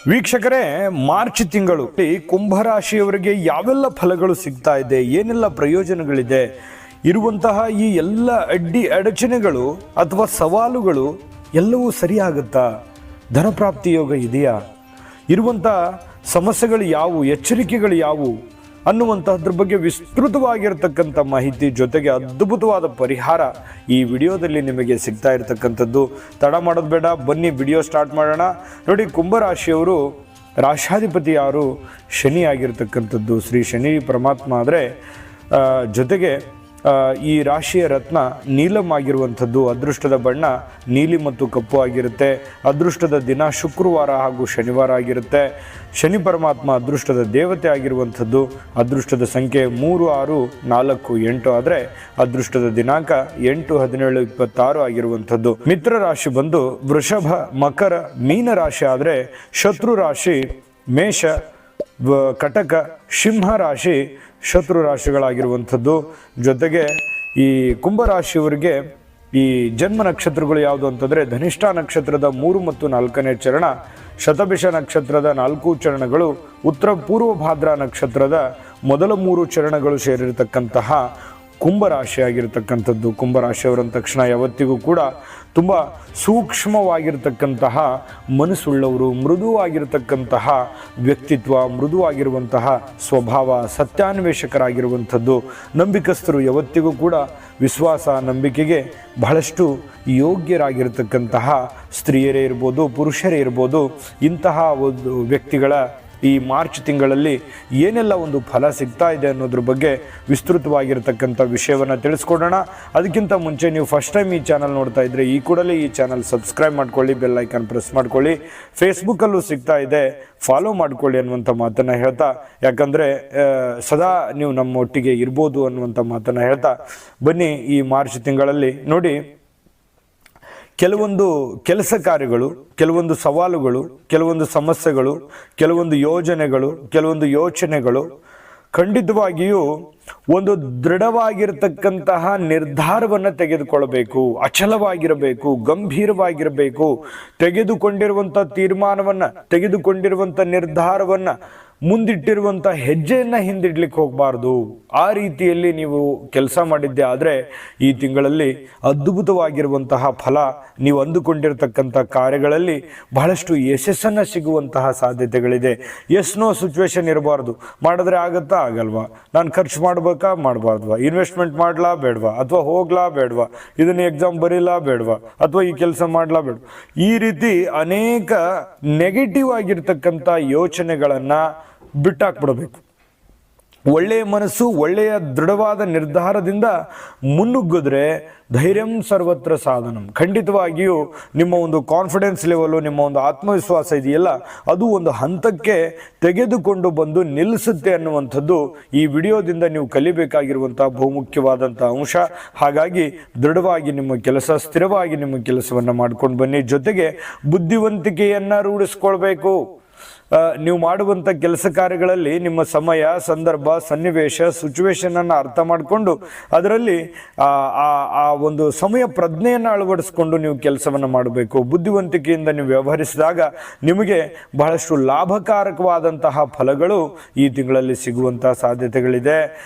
ವೀಕ್ಷಕರೇ, ಮಾರ್ಚ್ ತಿಂಗಳು ಕುಂಭರಾಶಿಯವರಿಗೆ ಯಾವೆಲ್ಲ ಫಲಗಳು ಸಿಗ್ತಾ ಇದೆ, ಏನೆಲ್ಲ ಪ್ರಯೋಜನಗಳಿದೆ, ಇರುವಂತಹ ಈ ಎಲ್ಲ ಅಡಚಣೆಗಳು ಅಥವಾ ಸವಾಲುಗಳು ಎಲ್ಲವೂ ಸರಿಯಾಗುತ್ತಾ, ಧನಪ್ರಾಪ್ತಿ ಯೋಗ ಇದೆಯಾ, ಇರುವಂತಹ ಸಮಸ್ಯೆಗಳು ಯಾವುವು, ಎಚ್ಚರಿಕೆಗಳು ಯಾವುವು ಅನ್ನುವಂತಹದ್ರ ಬಗ್ಗೆ ವಿಸ್ತೃತವಾಗಿರತಕ್ಕಂಥ ಮಾಹಿತಿ ಜೊತೆಗೆ ಅದ್ಭುತವಾದ ಪರಿಹಾರ ಈ ವಿಡಿಯೋದಲ್ಲಿ ನಿಮಗೆ ಸಿಗ್ತಾ ಇರತಕ್ಕಂಥದ್ದು. ತಡ ಮಾಡೋದು ಬೇಡ, ಬನ್ನಿ ವಿಡಿಯೋ ಸ್ಟಾರ್ಟ್ ಮಾಡೋಣ. ನೋಡಿ, ಕುಂಭರಾಶಿಯವರು ರಾಶಾಧಿಪತಿ ಯಾರು? ಶನಿ ಆಗಿರ್ತಕ್ಕಂಥದ್ದು. ಶ್ರೀ ಶನಿ ಪರಮಾತ್ಮ ಆದರೆ ಜೊತೆಗೆ ಈ ರಾಶಿಯ ರತ್ನ ನೀಲಂ ಆಗಿರುವಂಥದ್ದು. ಅದೃಷ್ಟದ ಬಣ್ಣ ನೀಲಿ ಮತ್ತು ಕಪ್ಪು ಆಗಿರುತ್ತೆ. ಅದೃಷ್ಟದ ದಿನ ಶುಕ್ರವಾರ ಹಾಗೂ ಶನಿವಾರ ಆಗಿರುತ್ತೆ. ಶನಿ ಪರಮಾತ್ಮ ಅದೃಷ್ಟದ ದೇವತೆ ಆಗಿರುವಂಥದ್ದು. ಅದೃಷ್ಟದ ಸಂಖ್ಯೆ 3, 6, 4, 8 ಆದರೆ ಅದೃಷ್ಟದ ದಿನಾಂಕ 8, 17, 26 ಆಗಿರುವಂಥದ್ದು. ಮಿತ್ರ ರಾಶಿ ಬಂದು ವೃಷಭ, ಮಕರ, ಮೀನ ರಾಶಿ ಆದರೆ ಶತ್ರು ರಾಶಿ ಮೇಷ, ಕಟಕ, ಸಿಂಹ ರಾಶಿ ಶತ್ರು ರಾಶಿಗಳಾಗಿರುವಂಥದ್ದು. ಜೊತೆಗೆ ಈ ಕುಂಭರಾಶಿಯವರಿಗೆ ಈ ಜನ್ಮ ನಕ್ಷತ್ರಗಳು ಯಾವುದು ಅಂತಂದರೆ ಧನಿಷ್ಠ ನಕ್ಷತ್ರದ 3 ಮತ್ತು 4ನೇ ಚರಣ, ಶತಭಿಷ ನಕ್ಷತ್ರದ 4 ಚರಣಗಳು, ಉತ್ತರ ಪೂರ್ವ ಭಾದ್ರ ನಕ್ಷತ್ರದ ಮೊದಲ 3 ಚರಣಗಳು ಸೇರಿರತಕ್ಕಂತಹ ಕುಂಭರಾಶಿ ಆಗಿರತಕ್ಕಂಥದ್ದು. ಕುಂಭರಾಶಿಯವರಂದ ತಕ್ಷಣ ಯಾವತ್ತಿಗೂ ಕೂಡ ತುಂಬ ಸೂಕ್ಷ್ಮವಾಗಿರ್ತಕ್ಕಂತಹ ಮನಸ್ಸುಳ್ಳವರು, ಮೃದುವಾಗಿರ್ತಕ್ಕಂತಹ ವ್ಯಕ್ತಿತ್ವ, ಮೃದುವಾಗಿರುವಂತಹ ಸ್ವಭಾವ, ಸತ್ಯಾನ್ವೇಷಕರಾಗಿರುವಂಥದ್ದು. ನಂಬಿಕಸ್ಥರು, ಯಾವತ್ತಿಗೂ ಕೂಡ ವಿಶ್ವಾಸ, ನಂಬಿಕೆಗೆ ಬಹಳಷ್ಟು ಯೋಗ್ಯರಾಗಿರ್ತಕ್ಕಂತಹ ಸ್ತ್ರೀಯರೇ ಇರ್ಬೋದು, ಪುರುಷರೇ ಇರ್ಬೋದು. ಇಂತಹ ಒಂದು ವ್ಯಕ್ತಿಗಳ ಈ ಮಾರ್ಚ್ ತಿಂಗಳಲ್ಲಿ ಏನೆಲ್ಲ ಒಂದು ಫಲ ಸಿಗ್ತಾ ಇದೆ ಅನ್ನೋದ್ರ ಬಗ್ಗೆ ವಿಸ್ತೃತವಾಗಿರ್ತಕ್ಕಂಥ ವಿಷಯವನ್ನು ತಿಳಿಸ್ಕೊಡೋಣ. ಅದಕ್ಕಿಂತ ಮುಂಚೆ ನೀವು ಫಸ್ಟ್ ಟೈಮ್ ಈ ಚಾನಲ್ ನೋಡ್ತಾ ಇದ್ದರೆ ಈ ಕೂಡಲೇ ಈ ಚಾನಲ್ ಸಬ್ಸ್ಕ್ರೈಬ್ ಮಾಡ್ಕೊಳ್ಳಿ, ಬೆಲ್ ಐಕಾನ್ ಪ್ರೆಸ್ ಮಾಡ್ಕೊಳ್ಳಿ. ಫೇಸ್ಬುಕ್ಕಲ್ಲೂ ಸಿಗ್ತಾ ಇದೆ, ಫಾಲೋ ಮಾಡ್ಕೊಳ್ಳಿ ಅನ್ನುವಂಥ ಮಾತನ್ನು ಹೇಳ್ತಾ, ಯಾಕಂದರೆ ಸದಾ ನೀವು ನಮ್ಮೊಟ್ಟಿಗೆ ಇರ್ಬೋದು ಅನ್ನುವಂಥ ಮಾತನ್ನು ಹೇಳ್ತಾ ಬನ್ನಿ. ಈ ಮಾರ್ಚ್ ತಿಂಗಳಲ್ಲಿ ನೋಡಿ, ಕೆಲವೊಂದು ಕೆಲಸ ಕಾರ್ಯಗಳು, ಕೆಲವೊಂದು ಸವಾಲುಗಳು, ಕೆಲವೊಂದು ಸಮಸ್ಯೆಗಳು, ಕೆಲವೊಂದು ಯೋಜನೆಗಳು, ಕೆಲವೊಂದು ಯೋಚನೆಗಳು ಖಂಡಿತವಾಗಿಯೂ ಒಂದು ದೃಢವಾಗಿರತಕ್ಕಂತಹ ನಿರ್ಧಾರವನ್ನು ತೆಗೆದುಕೊಳ್ಳಬೇಕು, ಅಚಲವಾಗಿರಬೇಕು, ಗಂಭೀರವಾಗಿರಬೇಕು. ತೆಗೆದುಕೊಂಡಿರುವಂಥ ತೀರ್ಮಾನವನ್ನು, ತೆಗೆದುಕೊಂಡಿರುವಂಥ ನಿರ್ಧಾರವನ್ನು, ಮುಂದಿಟ್ಟಿರುವಂಥ ಹೆಜ್ಜೆಯನ್ನು ಹಿಂದಿಡ್ಲಿಕ್ಕೆ ಹೋಗಬಾರ್ದು. ಆ ರೀತಿಯಲ್ಲಿ ನೀವು ಕೆಲಸ ಮಾಡಿದ್ದೆ ಆದರೆ ಈ ತಿಂಗಳಲ್ಲಿ ಅದ್ಭುತವಾಗಿರುವಂತಹ ಫಲ, ನೀವು ಅಂದುಕೊಂಡಿರತಕ್ಕಂಥ ಕಾರ್ಯಗಳಲ್ಲಿ ಬಹಳಷ್ಟು ಯಶಸ್ಸನ್ನು ಸಿಗುವಂತಹ ಸಾಧ್ಯತೆಗಳಿದೆ. ಎಸ್ ನೋ ಸಿಚುವೇಶನ್ ಇರಬಾರ್ದು. ಮಾಡಿದ್ರೆ ಆಗುತ್ತಾ, ಆಗಲ್ವಾ, ನಾನು ಖರ್ಚು ಮಾಡಬೇಕಾ, ಮಾಡಬಾರ್ದ್ವಾ, ಇನ್ವೆಸ್ಟ್ಮೆಂಟ್ ಮಾಡಲಾ ಬೇಡವಾ, ಅಥವಾ ಹೋಗ್ಲಾ ಬೇಡವಾ, ಇದನ್ನು ಎಕ್ಸಾಮ್ ಬರೀಲಾ ಬೇಡವಾ, ಅಥವಾ ಈ ಕೆಲಸ ಮಾಡಲಾ ಬೇಡ, ಈ ರೀತಿ ಅನೇಕ ನೆಗೆಟಿವ್ ಆಗಿರ್ತಕ್ಕಂಥ ಯೋಚನೆಗಳನ್ನು ಬಿಟ್ಟಾಕ್ಬಿಡಬೇಕು. ಒಳ್ಳೆಯ ಮನಸ್ಸು, ಒಳ್ಳೆಯ ದೃಢವಾದ ನಿರ್ಧಾರದಿಂದ ಮುನ್ನುಗ್ಗಿದ್ರೆ ಧೈರ್ಯಂ ಸರ್ವತ್ರ ಸಾಧನಂ. ಖಂಡಿತವಾಗಿಯೂ ನಿಮ್ಮ ಒಂದು ಕಾನ್ಫಿಡೆನ್ಸ್ ಲೆವೆಲು, ನಿಮ್ಮ ಒಂದು ಆತ್ಮವಿಶ್ವಾಸ ಇದೆಯಲ್ಲ, ಅದು ಒಂದು ಹಂತಕ್ಕೆ ತೆಗೆದುಕೊಂಡು ಬಂದು ನಿಲ್ಲಿಸುತ್ತೆ ಅನ್ನುವಂಥದ್ದು ಈ ವಿಡಿಯೋದಿಂದ ನೀವು ಕಲಿಬೇಕಾಗಿರುವಂಥ ಬಹುಮುಖ್ಯವಾದಂಥ ಅಂಶ. ಹಾಗಾಗಿ ದೃಢವಾಗಿ ನಿಮ್ಮ ಕೆಲಸ, ಸ್ಥಿರವಾಗಿ ನಿಮ್ಮ ಕೆಲಸವನ್ನು ಮಾಡ್ಕೊಂಡು ಬನ್ನಿ. ಜೊತೆಗೆ ಬುದ್ಧಿವಂತಿಕೆಯನ್ನು ರೂಢಿಸ್ಕೊಳ್ಬೇಕು. ನೀವು ಮಾಡುವಂಥ ಕೆಲಸ ಕಾರ್ಯಗಳಲ್ಲಿ ನಿಮ್ಮ ಸಮಯ, ಸಂದರ್ಭ, ಸನ್ನಿವೇಶ, ಸಿಚುವೇಶನನ್ನು ಅರ್ಥ ಮಾಡಿಕೊಂಡು ಅದರಲ್ಲಿ ಆ ಒಂದು ಸಮಯ ಪ್ರಜ್ಞೆಯನ್ನು ಅಳವಡಿಸ್ಕೊಂಡು ನೀವು ಕೆಲಸವನ್ನು ಮಾಡಬೇಕು. ಬುದ್ಧಿವಂತಿಕೆಯಿಂದ ನೀವು ವ್ಯವಹರಿಸಿದಾಗ ನಿಮಗೆ ಬಹಳಷ್ಟು ಲಾಭಕಾರಕವಾದಂತಹ ಫಲಗಳು ಈ ತಿಂಗಳಲ್ಲಿ ಸಿಗುವಂತಹ ಸಾಧ್ಯತೆಗಳಿದೆ.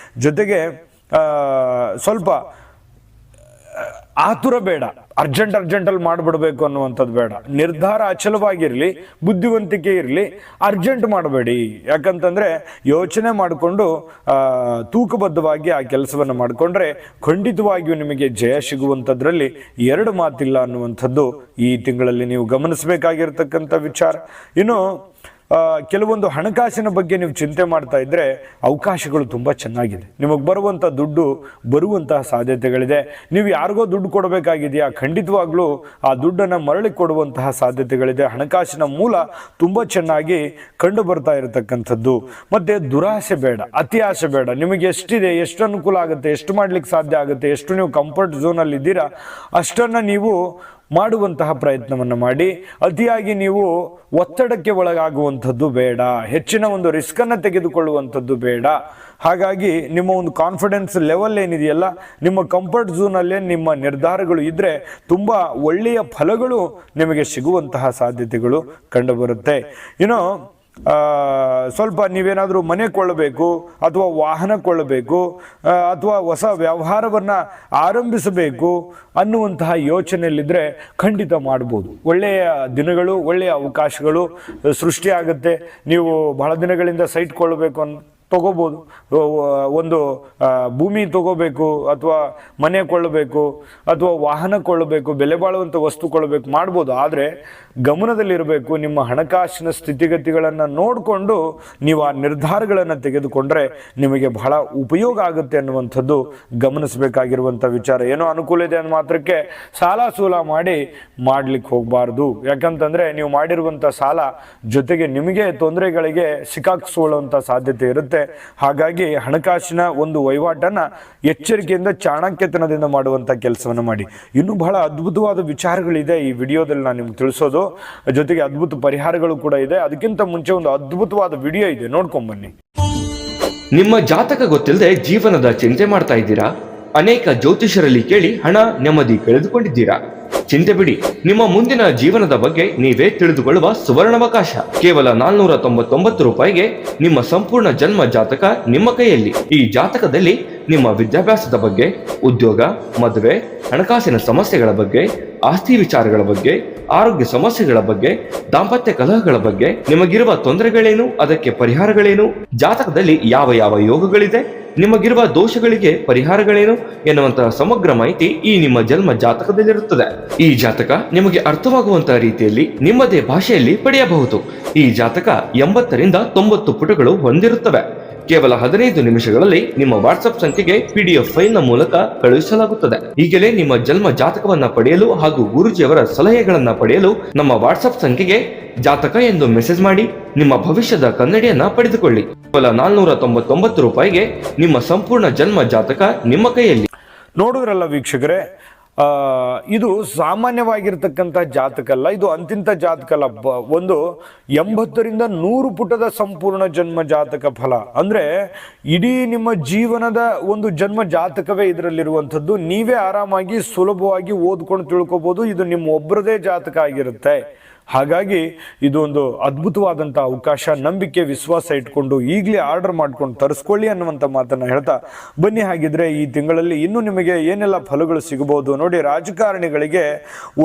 ಜೊತೆಗೆ ಸ್ವಲ್ಪ ಆತುರ ಬೇಡ, ಅರ್ಜೆಂಟಲ್ಲಿ ಮಾಡಿಬಿಡ್ಬೇಕು ಅನ್ನುವಂಥದ್ದು ಬೇಡ. ನಿರ್ಧಾರ ಅಚಲವಾಗಿರಲಿ, ಬುದ್ಧಿವಂತಿಕೆ ಇರಲಿ, ಅರ್ಜೆಂಟ್ ಮಾಡಬೇಡಿ. ಯಾಕಂತಂದರೆ ಯೋಚನೆ ಮಾಡಿಕೊಂಡು ತೂಕಬದ್ಧವಾಗಿ ಆ ಕೆಲಸವನ್ನು ಮಾಡಿಕೊಂಡ್ರೆ ಖಂಡಿತವಾಗಿಯೂ ನಿಮಗೆ ಜಯ ಸಿಗುವಂಥದ್ರಲ್ಲಿ ಎರಡು ಮಾತಿಲ್ಲ ಅನ್ನುವಂಥದ್ದು ಈ ತಿಂಗಳಲ್ಲಿ ನೀವು ಗಮನಿಸಬೇಕಾಗಿರ್ತಕ್ಕಂಥ ವಿಚಾರ. ಇನ್ನು ಕೆಲವೊಂದು ಹಣಕಾಸಿನ ಬಗ್ಗೆ ನೀವು ಚಿಂತೆ ಮಾಡ್ತಾ ಇದ್ದರೆ ಅವಕಾಶಗಳು ತುಂಬ ಚೆನ್ನಾಗಿದೆ. ನಿಮಗೆ ಬರುವಂಥ ದುಡ್ಡು ಬರುವಂತಹ ಸಾಧ್ಯತೆಗಳಿದೆ. ನೀವು ಯಾರಿಗೋ ದುಡ್ಡು ಕೊಡಬೇಕಾಗಿದೆಯಾ, ಖಂಡಿತವಾಗ್ಲೂ ಆ ದುಡ್ಡನ್ನು ಮರಳಿ ಕೊಡುವಂತಹ ಸಾಧ್ಯತೆಗಳಿದೆ. ಹಣಕಾಸಿನ ಮೂಲ ತುಂಬ ಚೆನ್ನಾಗಿ ಕಂಡು ಬರ್ತಾ ಇರತಕ್ಕಂಥದ್ದು. ಮತ್ತು ದುರಾಸೆ ಬೇಡ, ಅತಿ ಆಸೆ ಬೇಡ. ನಿಮಗೆ ಎಷ್ಟಿದೆ, ಎಷ್ಟು ಅನುಕೂಲ ಆಗುತ್ತೆ, ಎಷ್ಟು ಮಾಡ್ಲಿಕ್ಕೆ ಸಾಧ್ಯ ಆಗುತ್ತೆ, ಎಷ್ಟು ನೀವು ಕಂಫರ್ಟ್ ಝೋನಲ್ಲಿ ಇದ್ದೀರಾ ಅಷ್ಟನ್ನು ನೀವು ಮಾಡುವಂತಹ ಪ್ರಯತ್ನವನ್ನು ಮಾಡಿ. ಅತಿಯಾಗಿ ನೀವು ಒತ್ತಡಕ್ಕೆ ಒಳಗಾಗುವಂಥದ್ದು ಬೇಡ, ಹೆಚ್ಚಿನ ಒಂದು ರಿಸ್ಕನ್ನು ತೆಗೆದುಕೊಳ್ಳುವಂಥದ್ದು ಬೇಡ. ಹಾಗಾಗಿ ನಿಮ್ಮ ಒಂದು ಕಾನ್ಫಿಡೆನ್ಸ್ ಲೆವೆಲ್ ಏನಿದೆಯಲ್ಲ, ನಿಮ್ಮ ಕಂಫರ್ಟ್ ಝೋನಲ್ಲೇ ನಿಮ್ಮ ನಿರ್ಧಾರಗಳು ಇದ್ದರೆ ತುಂಬ ಒಳ್ಳೆಯ ಫಲಗಳು ನಿಮಗೆ ಸಿಗುವಂತಹ ಸಾಧ್ಯತೆಗಳು ಕಂಡುಬರುತ್ತೆ. ಸ್ವಲ್ಪ ನೀವೇನಾದರೂ ಮನೆ ಕೊಳ್ಳಬೇಕು ಅಥವಾ ವಾಹನ ಕೊಳ್ಳಬೇಕು ಅಥವಾ ಹೊಸ ವ್ಯವಹಾರವನ್ನು ಆರಂಭಿಸಬೇಕು ಅನ್ನುವಂತಹ ಯೋಚನೆಯಲ್ಲಿದ್ದರೆ ಖಂಡಿತ ಮಾಡ್ಬೋದು. ಒಳ್ಳೆಯ ದಿನಗಳು, ಒಳ್ಳೆಯ ಅವಕಾಶಗಳು ಸೃಷ್ಟಿಯಾಗುತ್ತೆ. ನೀವು ಬಹಳ ದಿನಗಳಿಂದ ಸೈಟ್ ಕೊಳ್ಳಬೇಕು ತಗೋಬೋದು, ಒಂದು ಭೂಮಿ ತಗೋಬೇಕು ಅಥವಾ ಮನೆ ಕೊಳ್ಳಬೇಕು ಅಥವಾ ವಾಹನ ಕೊಳ್ಳಬೇಕು, ಬೆಲೆ ಬಾಳುವಂಥ ವಸ್ತು ಕೊಳ್ಳಬೇಕು, ಮಾಡ್ಬೋದು. ಆದರೆ ಗಮನದಲ್ಲಿರಬೇಕು, ನಿಮ್ಮ ಹಣಕಾಸಿನ ಸ್ಥಿತಿಗತಿಗಳನ್ನು ನೋಡಿಕೊಂಡು ನೀವು ಆ ನಿರ್ಧಾರಗಳನ್ನು ತೆಗೆದುಕೊಂಡ್ರೆ ನಿಮಗೆ ಬಹಳ ಉಪಯೋಗ ಆಗುತ್ತೆ ಅನ್ನುವಂಥದ್ದು ಗಮನಿಸಬೇಕಾಗಿರುವಂಥ ವಿಚಾರ. ಏನೋ ಅನುಕೂಲ ಇದೆ ಅನ್ನೋ ಮಾತ್ರಕ್ಕೆ ಸಾಲ ಸೂಲ ಮಾಡ್ಲಿಕ್ಕೆ ಹೋಗಬಾರ್ದು. ಯಾಕಂತಂದರೆ ನೀವು ಮಾಡಿರುವಂಥ ಸಾಲ ಜೊತೆಗೆ ನಿಮಗೆ ತೊಂದರೆಗಳಿಗೆ ಸಿಕ್ಕಾಕಿಸ್ಕೊಳ್ಳುವಂಥ ಸಾಧ್ಯತೆ ಇರುತ್ತೆ. ಹಾಗಾಗಿ ಹಣಕಾಸಿನ ಒಂದು ವಹಿವಾಟನ್ನು ಎಚ್ಚರಿಕೆಯಿಂದ ಚಾಣಕ್ಯತನದಿಂದ ಮಾಡುವಂಥ ಕೆಲಸವನ್ನು ಮಾಡಿ. ಇನ್ನೂ ಬಹಳ ಅದ್ಭುತವಾದ ವಿಚಾರಗಳಿದೆ ಈ ವಿಡಿಯೋದಲ್ಲಿ ನಾನು ನಿಮ್ಗೆ ತಿಳಿಸೋದು, ಜೊತೆಗೆ ಅದ್ಭುತ ಪರಿಹಾರಗಳು ಕೂಡ ಇದೆ. ಅದಕ್ಕಿಂತ ಮುಂಚೆ ಒಂದು ಅದ್ಭುತವಾದ ವಿಡಿಯೋ ಇದೆ, ನೋಡ್ಕೊಂಡ್ ಬನ್ನಿ. ನಿಮ್ಮ ಜಾತಕ ಗೊತ್ತಿಲ್ಲದೆ ಜೀವನದ ಚಿಂತೆ ಮಾಡ್ತಾ ಇದ್ದೀರಾ? ಅನೇಕ ಜ್ಯೋತಿಷರಲ್ಲಿ ಕೇಳಿ ಹಣ ನೆಮ್ಮದಿ ಕಳೆದುಕೊಂಡಿದ್ದೀರಾ? ಚಿಂತೆ ಬಿಡಿ, ನಿಮ್ಮ ಮುಂದಿನ ಜೀವನದ ಬಗ್ಗೆ ನೀವೇ ತಿಳಿದುಕೊಳ್ಳುವ ಸುವರ್ಣಾವಕಾಶ. ಕೇವಲ 499 ರೂಪಾಯಿಗೆ ನಿಮ್ಮ ಸಂಪೂರ್ಣ ಜನ್ಮ ಜಾತಕ ನಿಮ್ಮ ಕೈಯಲ್ಲಿ. ಈ ಜಾತಕದಲ್ಲಿ ನಿಮ್ಮ ವಿದ್ಯಾಭ್ಯಾಸದ ಬಗ್ಗೆ, ಉದ್ಯೋಗ, ಮದುವೆ, ಹಣಕಾಸಿನ ಸಮಸ್ಯೆಗಳ ಬಗ್ಗೆ, ಆಸ್ತಿ ವಿಚಾರಗಳ ಬಗ್ಗೆ, ಆರೋಗ್ಯ ಸಮಸ್ಯೆಗಳ ಬಗ್ಗೆ, ದಾಂಪತ್ಯ ಕಲಹಗಳ ಬಗ್ಗೆ, ನಿಮಗಿರುವ ತೊಂದರೆಗಳೇನು, ಅದಕ್ಕೆ ಪರಿಹಾರಗಳೇನು, ಜಾತಕದಲ್ಲಿ ಯಾವ ಯಾವ ಯೋಗಗಳಿದೆ, ನಿಮಗಿರುವ ದೋಷಗಳಿಗೆ ಪರಿಹಾರಗಳೇನು ಎನ್ನುವಂತಹ ಸಮಗ್ರ ಮಾಹಿತಿ ಈ ನಿಮ್ಮ ಜನ್ಮ ಜಾತಕದಲ್ಲಿರುತ್ತದೆ. ಈ ಜಾತಕ ನಿಮಗೆ ಅರ್ಥವಾಗುವಂತಹ ರೀತಿಯಲ್ಲಿ ನಿಮ್ಮದೇ ಭಾಷೆಯಲ್ಲಿ ಪಡೆಯಬಹುದು. ಈ ಜಾತಕ 80ರಿಂದ 90 ಪುಟಗಳು ಹೊಂದಿರುತ್ತವೆ. ಕೇವಲ 15 ನಿಮಿಷಗಳಲ್ಲಿ ನಿಮ್ಮ ವಾಟ್ಸ್ಆಪ್ ಸಂಖ್ಯೆಗೆ PDF ಫೈಲ್ ನ ಮೂಲಕ ಕಳುಹಿಸಲಾಗುತ್ತದೆ. ಈಗಲೇ ನಿಮ್ಮ ಜನ್ಮ ಜಾತಕವನ್ನ ಪಡೆಯಲು ಹಾಗೂ ಗುರುಜಿಯವರ ಸಲಹೆಗಳನ್ನ ಪಡೆಯಲು ನಮ್ಮ ವಾಟ್ಸ್ಆಪ್ ಸಂಖ್ಯೆಗೆ ಜಾತಕ ಎಂದು ಮೆಸೇಜ್ ಮಾಡಿ ನಿಮ್ಮ ಭವಿಷ್ಯದ ಕನ್ನಡಿಯನ್ನ ಪಡೆದುಕೊಳ್ಳಿ. ಕೇವಲ 499 ರೂಪಾಯಿಗೆ ನಿಮ್ಮ ಸಂಪೂರ್ಣ ಜನ್ಮ ಜಾತಕ ನಿಮ್ಮ ಕೈಯಲ್ಲಿ. ನೋಡಿದ್ರಲ್ಲ ವೀಕ್ಷಕರೇ, ಇದು ಸಾಮಾನ್ಯವಾಗಿರ್ತಕ್ಕಂಥ ಜಾತಕ ಅಲ್ಲ, ಇದು ಅಂತಿಂತ ಜಾತಕ ಅಲ್ಲ. ಒಂದು 80ರಿಂದ 100 ಪುಟದ ಸಂಪೂರ್ಣ ಜನ್ಮ ಜಾತಕ ಫಲ. ಅಂದರೆ ಇಡೀ ನಿಮ್ಮ ಜೀವನದ ಒಂದು ಜನ್ಮ ಜಾತಕವೇ ಇದರಲ್ಲಿರುವಂಥದ್ದು. ನೀವೇ ಆರಾಮಾಗಿ ಸುಲಭವಾಗಿ ಓದ್ಕೊಂಡು ತಿಳ್ಕೊಬೋದು. ಇದು ನಿಮ್ಮ ಒಬ್ಬರದೇ ಜಾತಕ ಆಗಿರುತ್ತೆ. ಹಾಗಾಗಿ ಇದು ಒಂದು ಅದ್ಭುತವಾದಂಥ ಅವಕಾಶ. ನಂಬಿಕೆ, ವಿಶ್ವಾಸ ಇಟ್ಕೊಂಡು ಈಗಲೇ ಆರ್ಡರ್ ಮಾಡ್ಕೊಂಡು ತರಿಸ್ಕೊಳ್ಳಿ ಅನ್ನುವಂಥ ಮಾತನ್ನು ಹೇಳ್ತಾ ಬನ್ನಿ. ಹಾಗಿದ್ರೆ ಈ ತಿಂಗಳಲ್ಲಿ ಇನ್ನೂ ನಿಮಗೆ ಏನೆಲ್ಲ ಫಲಗಳು ಸಿಗಬಹುದು ನೋಡಿ. ರಾಜಕಾರಣಿಗಳಿಗೆ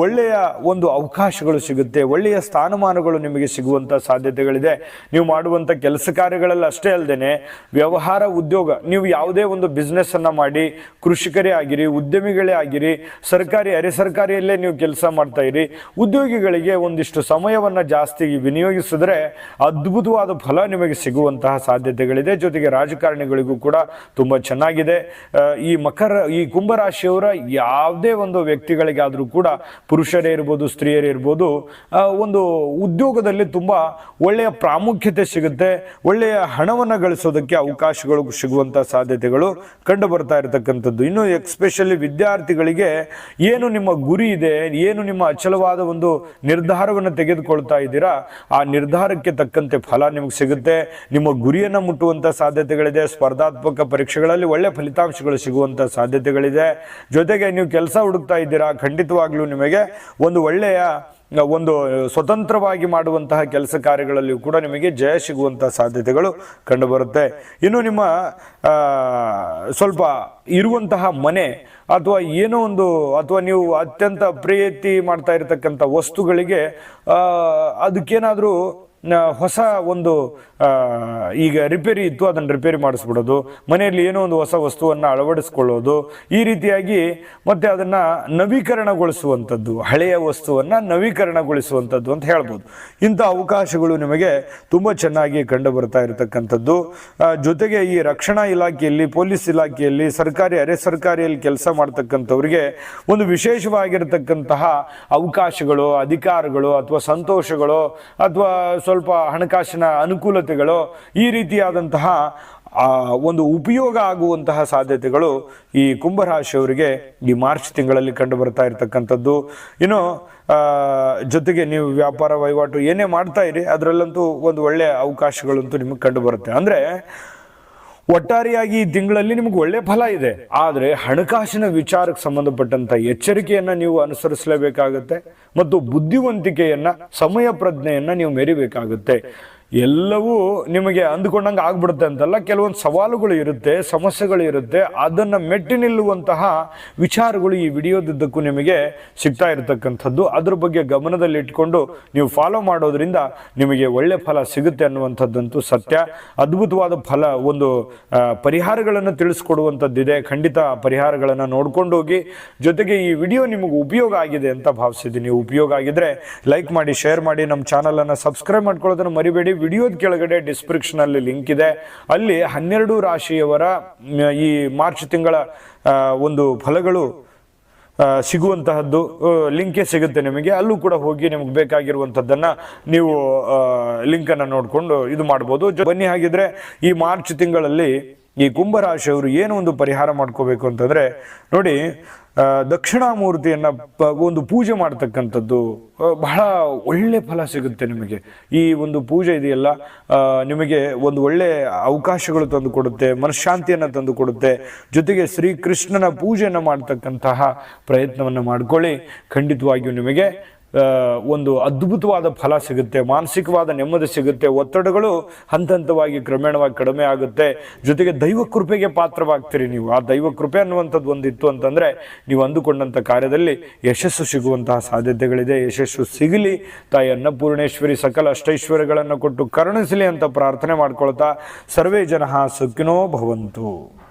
ಒಳ್ಳೆಯ ಒಂದು ಅವಕಾಶಗಳು ಸಿಗುತ್ತೆ, ಒಳ್ಳೆಯ ಸ್ಥಾನಮಾನಗಳು ನಿಮಗೆ ಸಿಗುವಂಥ ಸಾಧ್ಯತೆಗಳಿದೆ. ನೀವು ಮಾಡುವಂಥ ಕೆಲಸ ಕಾರ್ಯಗಳಲ್ಲಿ ಅಷ್ಟೇ ಅಲ್ಲದೆ ವ್ಯವಹಾರ, ಉದ್ಯೋಗ, ನೀವು ಯಾವುದೇ ಒಂದು ಬಿಸ್ನೆಸ್ ಅನ್ನ ಮಾಡಿ, ಕೃಷಿಕರೇ ಆಗಿರಿ, ಉದ್ಯಮಿಗಳೇ ಆಗಿರಿ, ಸರ್ಕಾರಿ ಅರೆ ಸರ್ಕಾರಿಯಲ್ಲೇ ನೀವು ಕೆಲಸ ಮಾಡ್ತಾ ಇರಿ, ಉದ್ಯೋಗಿಗಳಿಗೆ ಒಂದಿಷ್ಟು ಸಮಯವನ್ನು ಜಾಸ್ತಿ ವಿನಿಯೋಗಿಸಿದ್ರೆ ಅದ್ಭುತವಾದ ಫಲ ನಿಮಗೆ ಸಿಗುವಂತಹ ಸಾಧ್ಯತೆಗಳಿದೆ. ಜೊತೆಗೆ ರಾಜಕಾರಣಿಗಳಿಗೂ ಕೂಡ ತುಂಬ ಚೆನ್ನಾಗಿದೆ. ಈ ಕುಂಭರಾಶಿಯವರ ಯಾವುದೇ ಒಂದು ವ್ಯಕ್ತಿಗಳಿಗಾದರೂ ಕೂಡ, ಪುರುಷರೇ ಇರ್ಬೋದು, ಸ್ತ್ರೀಯರೇ ಇರ್ಬೋದು, ಒಂದು ಉದ್ಯೋಗದಲ್ಲಿ ತುಂಬ ಒಳ್ಳೆಯ ಪ್ರಾಮುಖ್ಯತೆ ಸಿಗುತ್ತೆ. ಒಳ್ಳೆಯ ಹಣವನ್ನು ಗಳಿಸೋದಕ್ಕೆ ಅವಕಾಶಗಳು ಸಿಗುವಂಥ ಸಾಧ್ಯತೆಗಳು ಕಂಡು ಬರ್ತಾ ಇರತಕ್ಕಂಥದ್ದು. ಇನ್ನು ಎಸ್ಪೆಷಲಿ ವಿದ್ಯಾರ್ಥಿಗಳಿಗೆ ಏನು ನಿಮ್ಮ ಗುರಿ ಇದೆ, ಏನು ನಿಮ್ಮ ಅಚಲವಾದ ಒಂದು ನಿರ್ಧಾರವನ್ನು ತೆಗೆದುಕೊಳ್ತಾ ಇದ್ದೀರಾ, ಆ ನಿರ್ಧಾರಕ್ಕೆ ತಕ್ಕಂತೆ ಫಲ ನಿಮಗೆ ಸಿಗುತ್ತೆ. ನಿಮ್ಮ ಗುರಿಯನ್ನು ಮುಟ್ಟುವಂಥ ಸಾಧ್ಯತೆಗಳಿದೆ. ಸ್ಪರ್ಧಾತ್ಮಕ ಪರೀಕ್ಷೆಗಳಲ್ಲಿ ಒಳ್ಳೆ ಫಲಿತಾಂಶಗಳು ಸಿಗುವಂಥ ಸಾಧ್ಯತೆಗಳಿದೆ. ಜೊತೆಗೆ ನೀವು ಕೆಲಸ ಹುಡುಕ್ತಾ ಇದ್ದೀರಾ, ಖಂಡಿತವಾಗ್ಲೂ ನಿಮಗೆ ಒಂದು ಒಳ್ಳೆಯ ಒಂದು ಸ್ವತಂತ್ರವಾಗಿ ಮಾಡುವಂತಹ ಕೆಲಸ ಕಾರ್ಯಗಳಲ್ಲಿಯೂ ಕೂಡ ನಿಮಗೆ ಜಯ ಸಿಗುವಂತಹ ಸಾಧ್ಯತೆಗಳು ಕಂಡುಬರುತ್ತೆ. ಇನ್ನು ನಿಮ್ಮ ಸ್ವಲ್ಪ ಇರುವಂತಹ ಮನೆ ಅಥವಾ ಏನೋ ಒಂದು, ಅಥವಾ ನೀವು ಅತ್ಯಂತ ಪ್ರೀತಿ ಮಾಡ್ತಾ ಇರತಕ್ಕಂಥ ವಸ್ತುಗಳಿಗೆ ಅದಕ್ಕೇನಾದರೂ ಹೊಸ ಒಂದು ಈಗ ರಿಪೇರಿ ಇತ್ತು, ಅದನ್ನು ರಿಪೇರಿ ಮಾಡಿಸ್ಬಿಡೋದು, ಮನೆಯಲ್ಲಿ ಏನೋ ಒಂದು ಹೊಸ ವಸ್ತುವನ್ನು ಅಳವಡಿಸ್ಕೊಳ್ಳೋದು, ಈ ರೀತಿಯಾಗಿ ಮತ್ತೆ ಅದನ್ನು ನವೀಕರಣಗೊಳಿಸುವಂಥದ್ದು, ಹಳೆಯ ವಸ್ತುವನ್ನು ನವೀಕರಣಗೊಳಿಸುವಂಥದ್ದು ಅಂತ ಹೇಳ್ಬೋದು. ಇಂಥ ಅವಕಾಶಗಳು ನಿಮಗೆ ತುಂಬ ಚೆನ್ನಾಗಿ ಕಂಡು ಬರ್ತಾ ಇರತಕ್ಕಂಥದ್ದು. ಜೊತೆಗೆ ಈ ರಕ್ಷಣಾ ಇಲಾಖೆಯಲ್ಲಿ, ಪೊಲೀಸ್ ಇಲಾಖೆಯಲ್ಲಿ, ಸರ್ಕಾರಿ ಅರೆ ಸರ್ಕಾರಿಯಲ್ಲಿ ಕೆಲಸ ಮಾಡ್ತಕ್ಕಂಥವ್ರಿಗೆ ಒಂದು ವಿಶೇಷವಾಗಿರತಕ್ಕಂತಹ ಅವಕಾಶಗಳು, ಅಧಿಕಾರಗಳು ಅಥವಾ ಸಂತೋಷಗಳು ಅಥವಾ ಸ್ವಲ್ಪ ಹಣಕಾಸಿನ ಅನುಕೂಲತೆಗಳು, ಈ ರೀತಿಯಾದಂತಹ ಒಂದು ಉಪಯೋಗ ಆಗುವಂತಹ ಸಾಧ್ಯತೆಗಳು ಈ ಕುಂಭರಾಶಿಯವರಿಗೆ ಈ ಮಾರ್ಚ್ ತಿಂಗಳಲ್ಲಿ ಕಂಡು ಬರ್ತಾ ಇರತಕ್ಕಂಥದ್ದು. ಇನ್ನು ಜೊತೆಗೆ ನೀವು ವ್ಯಾಪಾರ ವಹಿವಾಟು ಏನೇ ಮಾಡ್ತಾ ಇರಿ ಅದರಲ್ಲಂತೂ ಒಂದು ಒಳ್ಳೆಯ ಅವಕಾಶಗಳಂತೂ ನಿಮಗೆ ಕಂಡು ಬರುತ್ತೆ. ಅಂದರೆ ಒಟ್ಟಾರೆಯಾಗಿ ಈ ತಿಂಗಳಲ್ಲಿ ನಿಮ್ಗೆ ಒಳ್ಳೆ ಫಲ ಇದೆ. ಆದರೆ ಹಣಕಾಸಿನ ವಿಚಾರಕ್ಕೆ ಸಂಬಂಧಪಟ್ಟಂತ ಎಚ್ಚರಿಕೆಯನ್ನ ನೀವು ಅನುಸರಿಸಲೇಬೇಕಾಗುತ್ತೆ ಮತ್ತು ಬುದ್ಧಿವಂತಿಕೆಯನ್ನ, ಸಮಯ ಪ್ರಜ್ಞೆಯನ್ನ ನೀವು ಮೆರಿಬೇಕಾಗುತ್ತೆ. ಎಲ್ಲವೂ ನಿಮಗೆ ಅಂದುಕೊಂಡಂಗೆ ಆಗ್ಬಿಡುತ್ತೆ ಅಂತಲ್ಲ, ಕೆಲವೊಂದು ಸವಾಲುಗಳು ಇರುತ್ತೆ, ಸಮಸ್ಯೆಗಳು ಇರುತ್ತೆ. ಅದನ್ನ ಮೆಟ್ಟಿ ನಿಲ್ಲುವಂತಹ ವಿಚಾರಗಳು ಈ ವಿಡಿಯೋದುದ್ದಕ್ಕೂ ನಿಮಗೆ ಸಿಗ್ತಾ ಇರತಕ್ಕಂಥದ್ದು. ಅದ್ರ ಬಗ್ಗೆ ಗಮನದಲ್ಲಿ ಇಟ್ಕೊಂಡು ನೀವು ಫಾಲೋ ಮಾಡೋದ್ರಿಂದ ನಿಮಗೆ ಒಳ್ಳೆ ಫಲ ಸಿಗುತ್ತೆ ಅನ್ನುವಂಥದ್ದಂತೂ ಸತ್ಯ. ಅದ್ಭುತವಾದ ಫಲ, ಒಂದು ಪರಿಹಾರಗಳನ್ನು ತಿಳಿಸ್ಕೊಡುವಂಥದ್ದಿದೆ. ಖಂಡಿತ ಪರಿಹಾರಗಳನ್ನು ನೋಡ್ಕೊಂಡು ಹೋಗಿ. ಜೊತೆಗೆ ಈ ವಿಡಿಯೋ ನಿಮಗೆ ಉಪಯೋಗ ಆಗಿದೆ ಅಂತ ಭಾವಿಸಿದ್ದೀನಿ. ಉಪಯೋಗ ಆಗಿದ್ರೆ ಲೈಕ್ ಮಾಡಿ, ಶೇರ್ ಮಾಡಿ, ನಮ್ಮ ಚಾನಲನ್ನು ಸಬ್ಸ್ಕ್ರೈಬ್ ಮಾಡ್ಕೊಳ್ಳೋದನ್ನು ಮರಿಬೇಡಿ. ವಿಡಿಯೋದ ಕೆಳಗಡೆ ಡಿಸ್ಕ್ರಿಪ್ಷನ್ ಅಲ್ಲಿ ಲಿಂಕ್ ಇದೆ. ಅಲ್ಲಿ 12 ರಾಶಿಯವರ ಈ ಮಾರ್ಚ್ ತಿಂಗಳ ಒಂದು ಫಲಗಳು ಸಿಗುವಂತಹದ್ದು ಲಿಂಕೇ ಸಿಗುತ್ತೆ ನಿಮಗೆ. ಅಲ್ಲೂ ಕೂಡ ಹೋಗಿ ನಿಮ್ಗೆ ಬೇಕಾಗಿರುವಂಥದ್ದನ್ನು ನೀವು ಲಿಂಕನ್ನು ನೋಡಿಕೊಂಡು ಇದು ಮಾಡ್ಬೋದು. ಬನ್ನಿ, ಹಾಗಿದ್ರೆ ಈ ಮಾರ್ಚ್ ತಿಂಗಳಲ್ಲಿ ಈ ಕುಂಭರಾಶಿಯವರು ಏನು ಒಂದು ಪರಿಹಾರ ಮಾಡ್ಕೋಬೇಕು ಅಂತಂದರೆ, ನೋಡಿ, ದಕ್ಷಿಣಾಮೂರ್ತಿಯನ್ನು ಒಂದು ಪೂಜೆ ಮಾಡ್ತಕ್ಕಂಥದ್ದು ಬಹಳ ಒಳ್ಳೆ ಫಲ ಸಿಗುತ್ತೆ ನಿಮಗೆ. ಈ ಒಂದು ಪೂಜೆ ಇದೆಯಲ್ಲ, ನಿಮಗೆ ಒಂದು ಒಳ್ಳೆ ಅವಕಾಶಗಳು ತಂದು ಕೊಡುತ್ತೆ, ಮನಃಶಾಂತಿಯನ್ನು ತಂದು ಕೊಡುತ್ತೆ. ಜೊತೆಗೆ ಶ್ರೀಕೃಷ್ಣನ ಪೂಜೆಯನ್ನು ಮಾಡ್ತಕ್ಕಂತಹ ಪ್ರಯತ್ನವನ್ನು ಮಾಡ್ಕೊಳ್ಳಿ. ಖಂಡಿತವಾಗಿಯೂ ನಿಮಗೆ ಒಂದು ಅದ್ಭುತವಾದ ಫಲ ಸಿಗುತ್ತೆ, ಮಾನಸಿಕವಾದ ನೆಮ್ಮದಿ ಸಿಗುತ್ತೆ, ಒತ್ತಡಗಳು ಹಂತ ಹಂತವಾಗಿ ಕ್ರಮೇಣವಾಗಿ ಕಡಿಮೆ ಆಗುತ್ತೆ. ಜೊತೆಗೆ ದೈವ ಕೃಪೆಗೆ ಪಾತ್ರವಾಗ್ತೀರಿ ನೀವು. ಆ ದೈವ ಕೃಪೆ ಅನ್ನುವಂಥದ್ದು ಒಂದಿತ್ತು ಅಂತಂದರೆ ನೀವು ಅಂದುಕೊಂಡಂಥ ಕಾರ್ಯದಲ್ಲಿ ಯಶಸ್ಸು ಸಿಗುವಂತಹ ಸಾಧ್ಯತೆಗಳಿದೆ. ಯಶಸ್ಸು ಸಿಗಲಿ. ತಾಯಿ ಅನ್ನಪೂರ್ಣೇಶ್ವರಿ ಸಕಲ ಅಷ್ಟೈಶ್ವರ್ಯಗಳನ್ನು ಕೊಟ್ಟು ಕರುಣಿಸಲಿ ಅಂತ ಪ್ರಾರ್ಥನೆ ಮಾಡ್ಕೊಳ್ತಾ, ಸರ್ವೇ ಜನಃ ಸುಖಿನೋ ಭವಂತು.